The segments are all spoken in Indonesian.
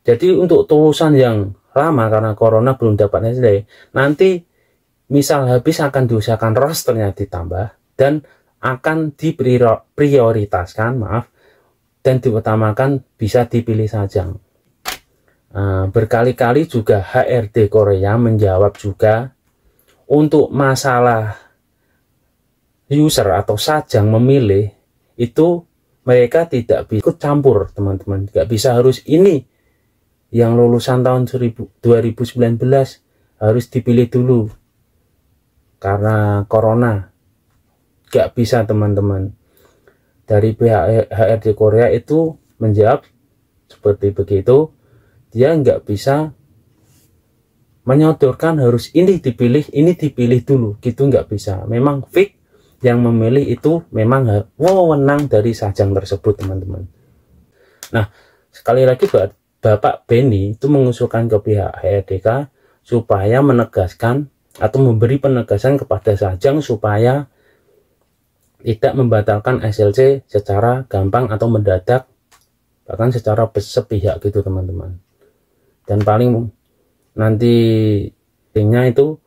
Jadi untuk tulisan yang lama karena corona belum dapat SLC, nanti misal habis akan diusahakan rosternya ditambah dan akan diprioritaskan, dan diutamakan bisa dipilih sajang. Berkali-kali juga HRD Korea menjawab juga untuk masalah user atau sajang memilih itu mereka tidak bisa ikut campur, teman-teman. Nggak bisa harus ini yang lulusan tahun 2019 harus dipilih dulu karena corona. Nggak bisa, teman-teman. Dari pihak HRD Korea itu menjawab seperti begitu. Dia nggak bisa menyodorkan harus ini dipilih dulu, gitu nggak bisa. Memang fix yang memilih itu memang wewenang dari sajang tersebut, teman-teman. Nah, sekali lagi Bapak Benny itu mengusulkan ke pihak HRDK supaya menegaskan atau memberi penegasan kepada sajang supaya tidak membatalkan SLC secara gampang atau mendadak, bahkan secara sepihak gitu, teman-teman. Dan paling nantinya itu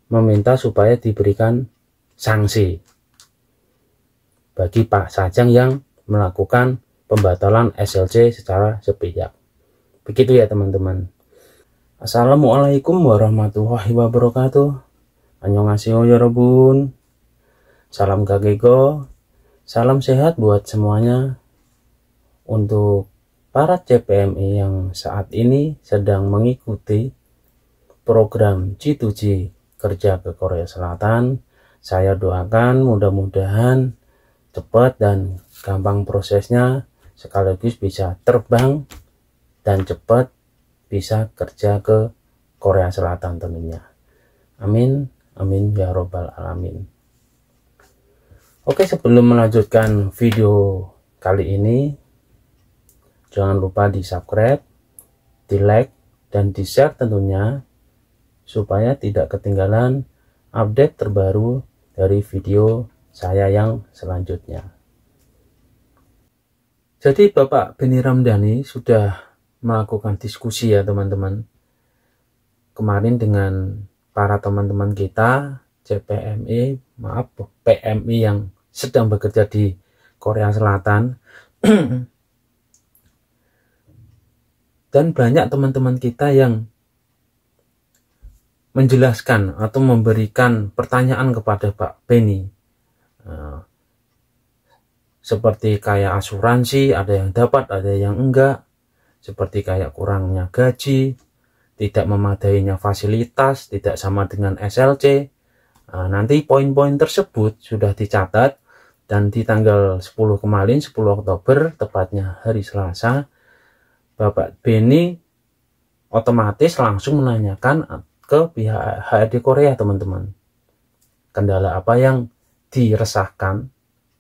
meminta supaya diberikan sanksi bagi Pak Sajang yang melakukan pembatalan SLC secara sepihak. Begitu ya, teman-teman. Assalamualaikum warahmatullahi wabarakatuh. Annyeonghaseyo yorobun. Salam gagego. Salam sehat buat semuanya. Untuk para CPMI yang saat ini sedang mengikuti program G2G kerja ke Korea Selatan, saya doakan mudah-mudahan cepat dan gampang prosesnya, sekaligus bisa terbang dan cepat bisa kerja ke Korea Selatan tentunya. Amin, amin ya robbal alamin. Oke, sebelum melanjutkan video kali ini, jangan lupa di subscribe, di like, dan di share tentunya, supaya tidak ketinggalan update terbaru dari video saya yang selanjutnya. Jadi Bapak Benny Ramdhani sudah melakukan diskusi ya, teman-teman, kemarin dengan para teman-teman kita PMI yang sedang bekerja di Korea Selatan. Dan banyak teman-teman kita yang menjelaskan atau memberikan pertanyaan kepada Pak Benny, seperti kayak asuransi, ada yang dapat, ada yang enggak, seperti kayak kurangnya gaji, tidak memadainya fasilitas, tidak sama dengan SLC. Nanti poin-poin tersebut sudah dicatat, dan di tanggal 10 kemarin, 10 Oktober, tepatnya hari Selasa, Bapak Benny otomatis langsung menanyakan ke pihak HRD Korea, teman-teman. Kendala apa yang diresahkan,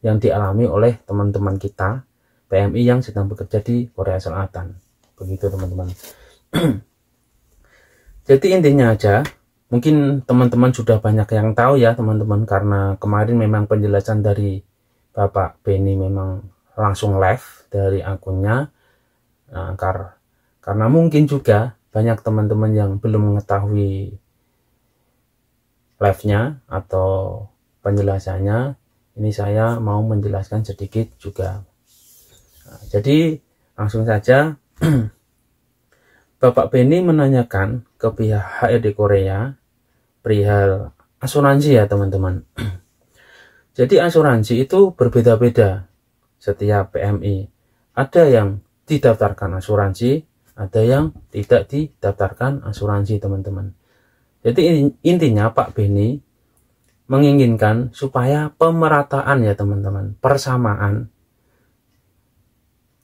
yang dialami oleh teman-teman kita PMI yang sedang bekerja di Korea Selatan. Begitu, teman-teman. Jadi intinya aja, mungkin teman-teman sudah banyak yang tahu ya, teman-teman, karena kemarin memang penjelasan dari Bapak Benny memang langsung live dari akunnya. Karena mungkin juga banyak teman-teman yang belum mengetahui live-nya atau penjelasannya, ini saya mau menjelaskan sedikit juga. Jadi langsung saja, Bapak Benny menanyakan ke pihak HRD Korea perihal asuransi ya, teman-teman. Jadi asuransi itu berbeda-beda setiap PMI. Ada yang didaftarkan asuransi, ada yang tidak didaftarkan asuransi, teman-teman. Jadi intinya Pak Benny menginginkan supaya pemerataan ya, teman-teman, persamaan.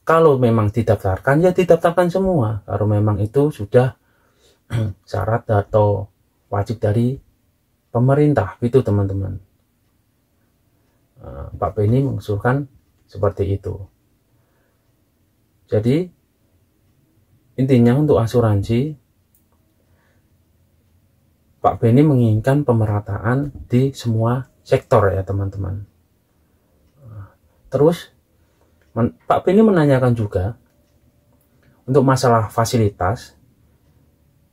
Kalau memang didaftarkan, ya didaftarkan semua. Kalau memang itu sudah syarat atau wajib dari pemerintah, gitu, teman-teman. Pak Benny mengusulkan seperti itu. Jadi intinya untuk asuransi, Pak Benny menginginkan pemerataan di semua sektor ya, teman-teman. Terus Pak Benny menanyakan juga untuk masalah fasilitas,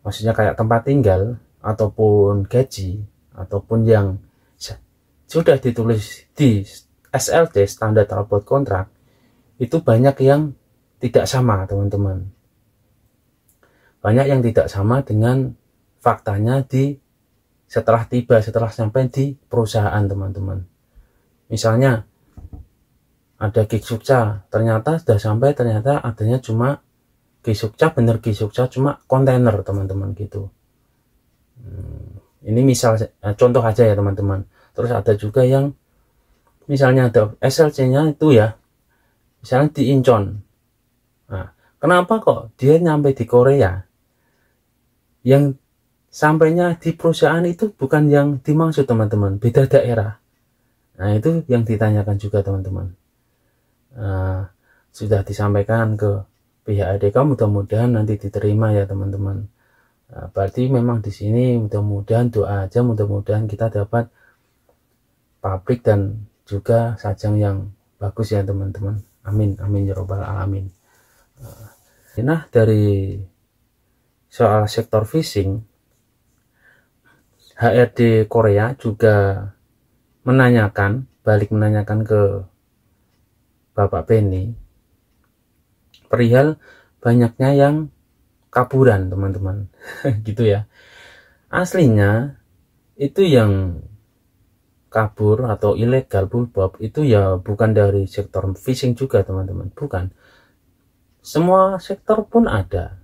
maksudnya kayak tempat tinggal ataupun gaji ataupun yang sudah ditulis di SLT, standar robot kontrak, itu banyak yang tidak sama teman-teman. Banyak yang tidak sama dengan faktanya setelah sampai di perusahaan teman-teman. Misalnya ada Gisukca, ternyata sudah sampai, ternyata adanya cuma Gisukca, bener Gisukca cuma kontainer teman-teman gitu. Ini misal contoh aja ya teman-teman. Terus ada juga yang misalnya ada SLC-nya itu ya, misalnya di Incheon. Nah, kenapa kok dia nyampe di Korea? Yang sampainya di perusahaan itu bukan yang dimaksud teman-teman, beda daerah. Nah, itu yang ditanyakan juga teman-teman. Sudah disampaikan ke pihak ADK, mudah-mudahan nanti diterima ya teman-teman. Berarti memang di sini mudah-mudahan doa aja, mudah-mudahan kita dapat pabrik dan juga sajang yang bagus ya teman-teman. Amin, amin ya robbal alamin. Nah, dari soal sektor fishing, HRD Korea juga balik menanyakan ke Bapak Benny perihal banyaknya yang kaburan teman-teman. Gitu ya. Aslinya itu yang kabur atau ilegal bullbob itu ya bukan dari sektor fishing juga teman-teman, bukan. Semua sektor pun ada.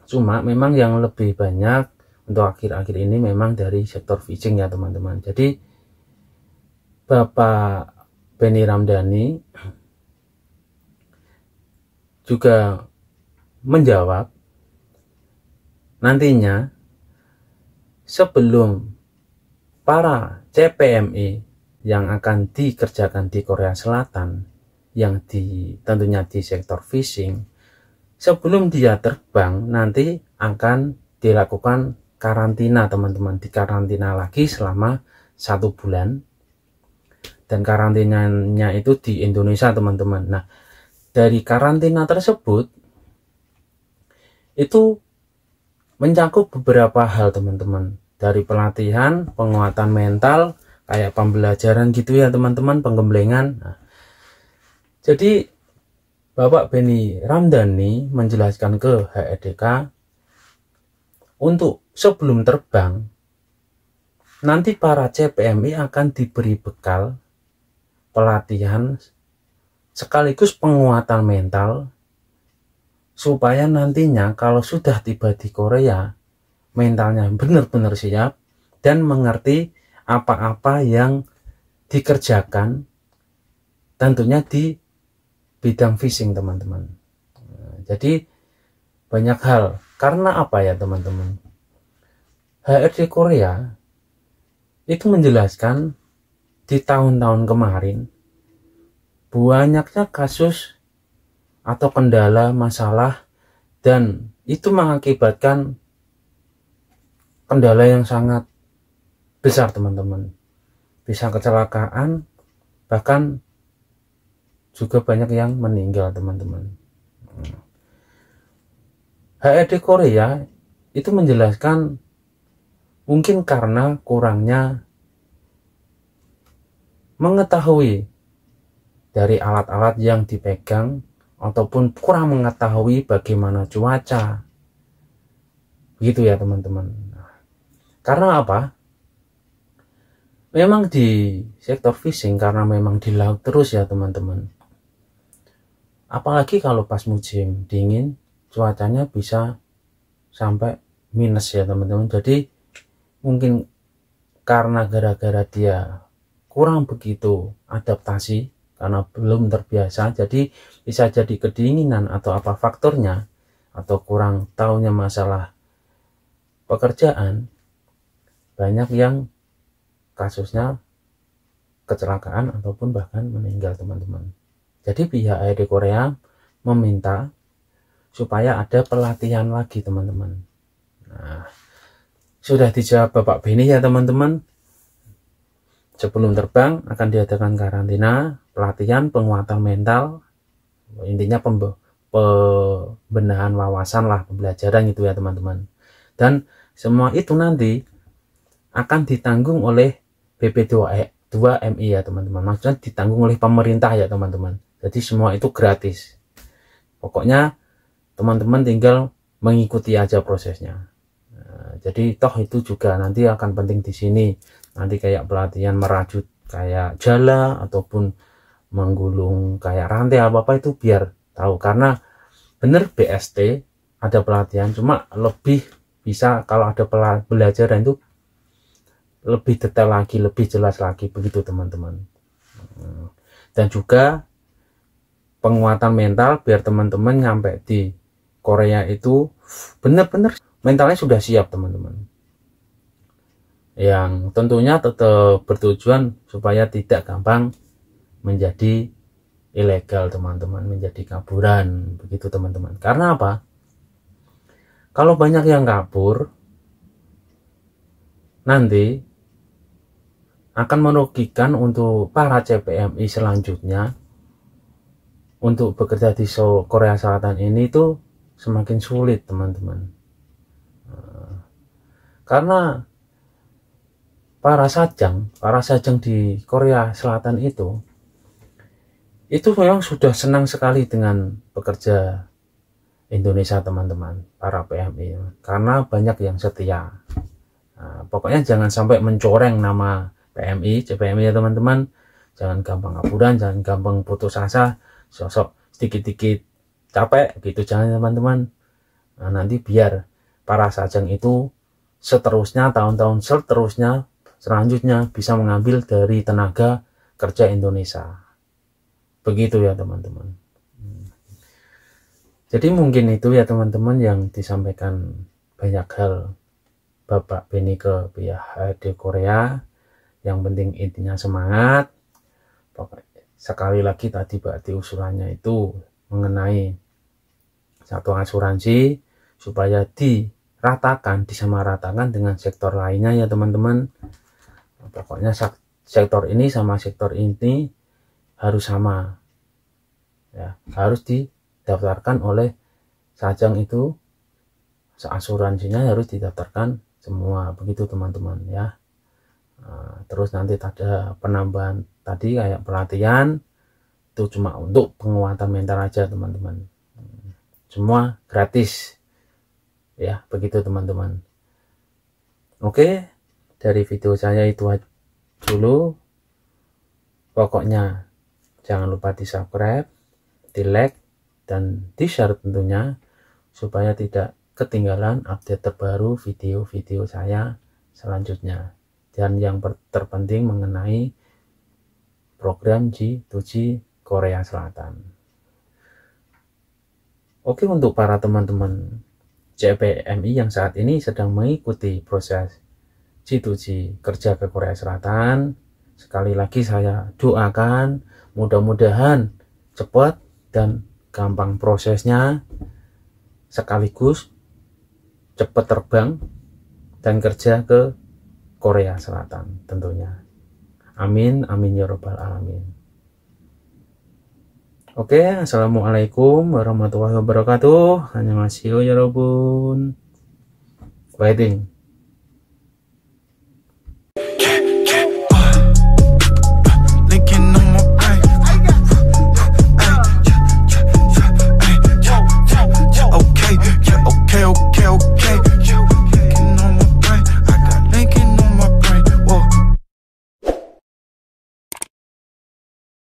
Cuma memang yang lebih banyak untuk akhir-akhir ini memang dari sektor fishing ya teman-teman. Jadi Bapak Benny Ramdhani juga menjawab nantinya sebelum para CPMI yang akan dikerjakan di Korea Selatan yang tentunya di sektor fishing, sebelum dia terbang nanti akan dilakukan karantina teman-teman, dikarantina lagi selama 1 bulan, dan karantinanya itu di Indonesia teman-teman. Nah, dari karantina tersebut itu mencakup beberapa hal teman-teman, dari pelatihan, penguatan mental, kayak pembelajaran gitu ya teman-teman, penggemblengan. Nah, jadi Bapak Benny Ramdhani menjelaskan ke HRDK untuk sebelum terbang nanti para CPMI akan diberi bekal pelatihan sekaligus penguatan mental supaya nantinya kalau sudah tiba di Korea mentalnya benar-benar siap dan mengerti apa-apa yang dikerjakan tentunya di bidang fishing teman-teman. Jadi banyak hal, karena apa ya teman-teman, HRD Korea itu menjelaskan di tahun-tahun kemarin banyaknya kasus atau kendala masalah, dan itu mengakibatkan kendala yang sangat besar teman-teman, bisa kecelakaan, bahkan juga banyak yang meninggal teman-teman. HRD Korea itu menjelaskan mungkin karena kurangnya mengetahui dari alat-alat yang dipegang ataupun kurang mengetahui bagaimana cuaca, begitu ya teman-teman. Karena apa? Memang di sektor fishing, karena memang di laut terus ya teman-teman, apalagi kalau pas musim dingin cuacanya bisa sampai minus ya teman-teman. Jadi mungkin karena gara-gara dia kurang begitu adaptasi, karena belum terbiasa, jadi bisa jadi kedinginan atau apa faktornya, atau kurang tahunya masalah pekerjaan, banyak yang kasusnya kecelakaan ataupun bahkan meninggal teman-teman. Jadi pihak HRD Korea meminta supaya ada pelatihan lagi teman-teman. Nah, sudah dijawab Bapak Benny ya teman-teman. Sebelum terbang akan diadakan karantina, pelatihan, penguatan mental, intinya pembenahan wawasan lah, pembelajaran gitu ya teman-teman. Dan semua itu nanti akan ditanggung oleh BP2MI ya teman-teman. Maksudnya ditanggung oleh pemerintah ya teman-teman. Jadi semua itu gratis. Pokoknya teman-teman tinggal mengikuti aja prosesnya. Nah, jadi toh itu juga nanti akan penting di sini. Nanti kayak pelatihan merajut kayak jala ataupun menggulung kayak rantai apa itu biar tahu. Karena bener BST ada pelatihan, cuma lebih bisa kalau ada pelajaran itu lebih detail lagi, lebih jelas lagi begitu teman-teman. Dan juga penguatan mental biar teman-teman nyampe di Korea itu benar-benar mentalnya sudah siap teman-teman. Yang tentunya tetap bertujuan supaya tidak gampang menjadi ilegal teman-teman, menjadi kaburan begitu teman-teman. Karena apa? Kalau banyak yang kabur nanti akan merugikan untuk para CPMI selanjutnya untuk bekerja di Korea Selatan ini tuh semakin sulit teman-teman. Karena para sajang di Korea Selatan itu memang sudah senang sekali dengan pekerja Indonesia teman-teman, para PMI, karena banyak yang setia. Nah, pokoknya jangan sampai mencoreng nama PMI, CPMI ya teman-teman. Jangan gampang kaburan, jangan gampang putus asa, sosok sedikit-sedikit capek gitu, jangan teman-teman. Nah, nanti biar para sajang itu seterusnya, tahun-tahun seterusnya, selanjutnya bisa mengambil dari tenaga kerja Indonesia. Begitu ya teman-teman. Jadi mungkin itu ya teman-teman yang disampaikan banyak hal Bapak Beni ke pihak HRD Korea. Yang penting intinya semangat. Sekali lagi tadi berarti usulannya itu mengenai satu asuransi supaya diratakan, disamaratakan dengan sektor lainnya ya teman-teman. Pokoknya sektor ini sama sektor ini harus sama ya, harus didaftarkan oleh sajang itu, asuransinya harus didaftarkan semua begitu teman-teman ya. Nah, terus nanti ada penambahan tadi kayak pelatihan itu cuma untuk penguatan mental aja teman-teman, semua gratis ya begitu teman-teman. Oke, dari video saya itu dulu. Pokoknya jangan lupa di subscribe, di like, dan di share tentunya supaya tidak ketinggalan update terbaru video-video saya selanjutnya. Dan yang terpenting mengenai program G2G Korea Selatan. Oke, untuk para teman-teman CPMI yang saat ini sedang mengikuti proses G2G kerja ke Korea Selatan, sekali lagi saya doakan mudah-mudahan cepat dan gampang prosesnya, sekaligus cepat terbang dan kerja ke Korea Selatan tentunya. Amin, amin ya robbal alamin. Oke, assalamualaikum warahmatullahi wabarakatuh. Annyeonghaseyo ya robun. Fighting.